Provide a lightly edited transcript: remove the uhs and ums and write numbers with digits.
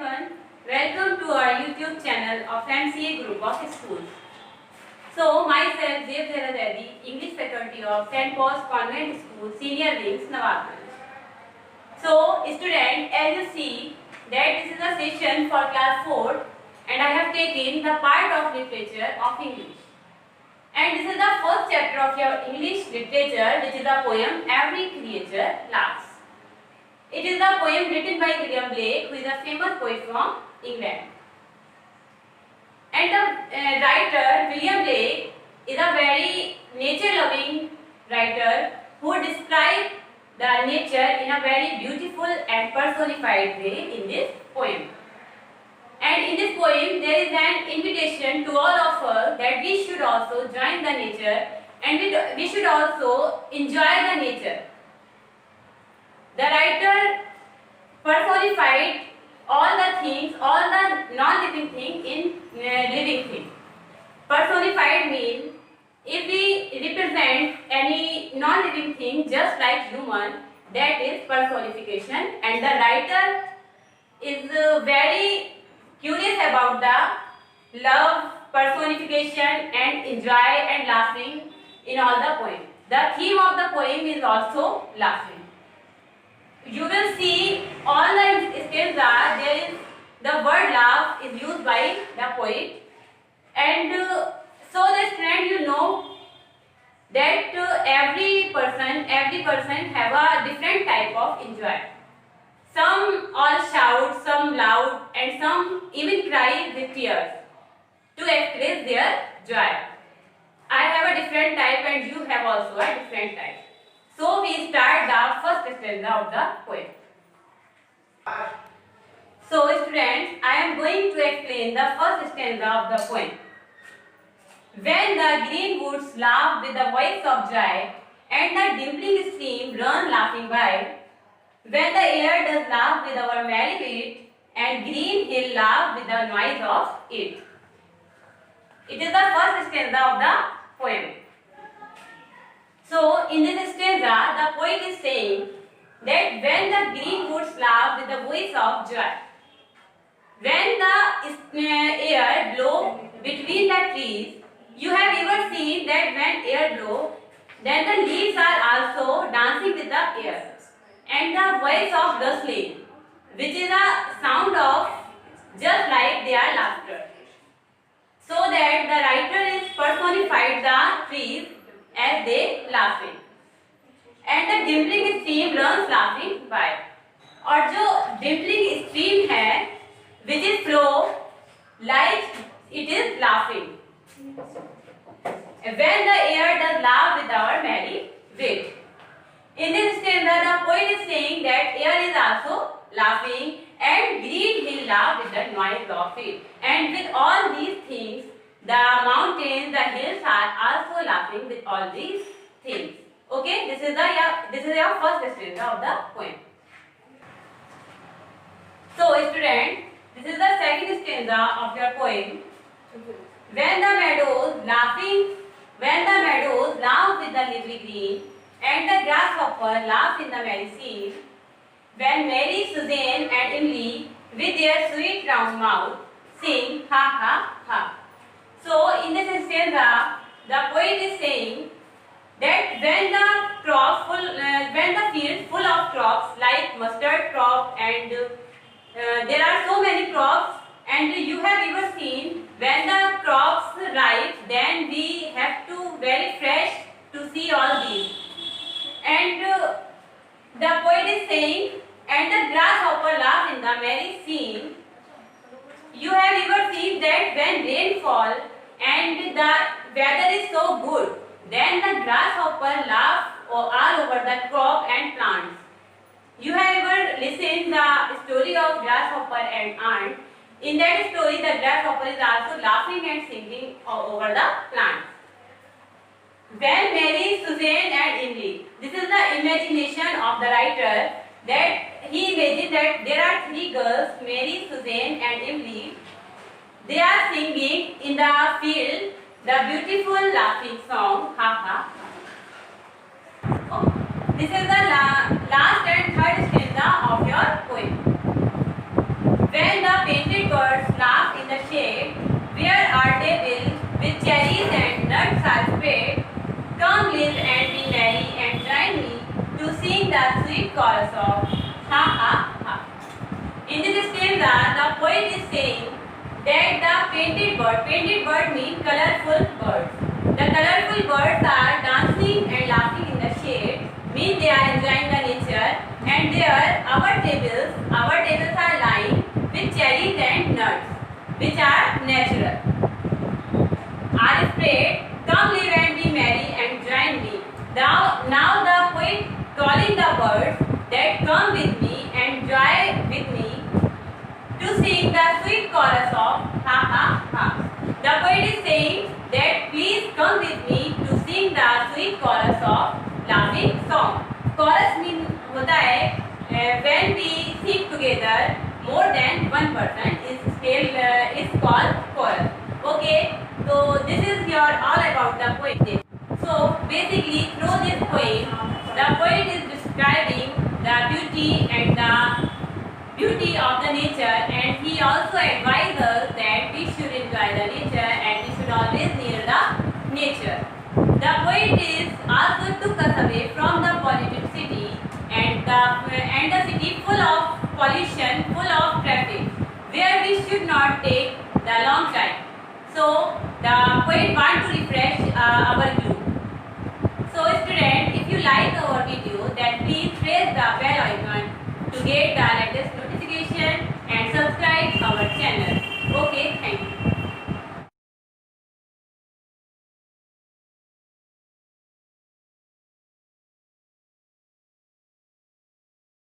everyone, welcome to our YouTube channel of MCA Group of Schools. So, myself Dev Zaidi, English faculty of St. Paul's Convent School, Senior Wings, Nawabganj. So, student, as you see that this is a session for class 4 and I have taken the part of literature of English. And this is the first chapter of your English literature, which is the poem Every Creature Laughs. It is the poem written by William Blake, who is a famous poet from England. And the writer William Blake is a very nature-loving writer who describes the nature in a very beautiful and personified way in this poem. And in this poem, there is an invitation to all of us that we should also join the nature and we should also enjoy the nature. The writer personified all the things, all the non-living things in living things. Personified means if we represent any non-living thing just like human, that is personification. And the writer is very curious about the love, personification and enjoy and laughing in all the poem. The theme of the poem is also laughing. You will see all the stanza, there is the word laugh is used by the poet, and so the student, you know that every person have a different type of enjoy. Some all shout, some loud, and some even cry with tears to express their joy. I have a different type and you have also a different type. So we start the first stanza of the poem. So students, I am going to explain the first stanza of the poem. When the green woods laugh with the voice of joy, and the dimpling stream run laughing by, when the air does laugh with our merry beat, and green hill laugh with the noise of it. It is the first stanza of the poem. So, in this stanza, the poet is saying that when the green woods laugh with the voice of joy, when the air blows between the trees, you have ever seen that when air blows, then the leaves are also dancing with the air, and the voice of rustling, which is a sound of just like their laughter. So that the writer is personified the trees as they laughing, and the dimpling stream runs laughing by. और जो dimpling stream है, which is flow like it is laughing. When the air does laugh with our merry wit. In this stanza, the poet is saying that air is also laughing and green hill laugh with the noise of it. And with all these things, the mountains, the hills are also laughing with all these things. Okay, this is your first stanza of the poem. So, student, this is the second stanza of your poem. When the meadows laugh with the lively green, and the grasshopper laugh in the merry scene, when Mary, Suzanne and Emily with their sweet round mouth sing ha ha ha. So in this stanza, the poet is saying that when the field full of crops like mustard crop and there are so many crops, and you have ever seen when the crops ripe, then we have to very fresh to see all these. And the poet is saying, and the grasshopper laugh in the merry scene. You have ever seen that when rain falls and the weather is so good, then the grasshopper laugh all over the crop and plants. You have ever listened the story of grasshopper and ant. In that story, the grasshopper is also laughing and singing all over the plants. When Mary, Suzanne and Emily. This is the imagination of the writer, that he imagined that there are three girls, Mary, Suzanne and Emily. They are singing in the field the beautiful laughing song, ha ha. Oh. This is the last and third stanza of your poem. when the painted birds laugh in the shade, where our table with cherries and nuts are spread, come live and be merry and join me to sing the sweet chorus of ha ha ha. In this stanza, the poet is saying that the painted bird means colorful birds. The colorful birds are dancing and laughing in the shade, means they are enjoying the nature, and there our tables are lined with cherries and nuts, which are natural. Are spread, come live and be merry and join me. Now the poet calling the birds that come with me and join with me to sing the sweet chorus of ha ha ha. The poet is saying that please come with me to sing the sweet chorus of laughing song. Chorus mean होता है when we sing together more than one person is called chorus. Okay, so this is your all about the poem. So basically through this poem, the poet is describing the beauty of the nature, and he also advises that we should enjoy the nature and we should always near the nature. The poet is also took us away from the polluted city and the city full of pollution, full of traffic, where we should not take the long time. So the poet want to refresh our gloom. So student,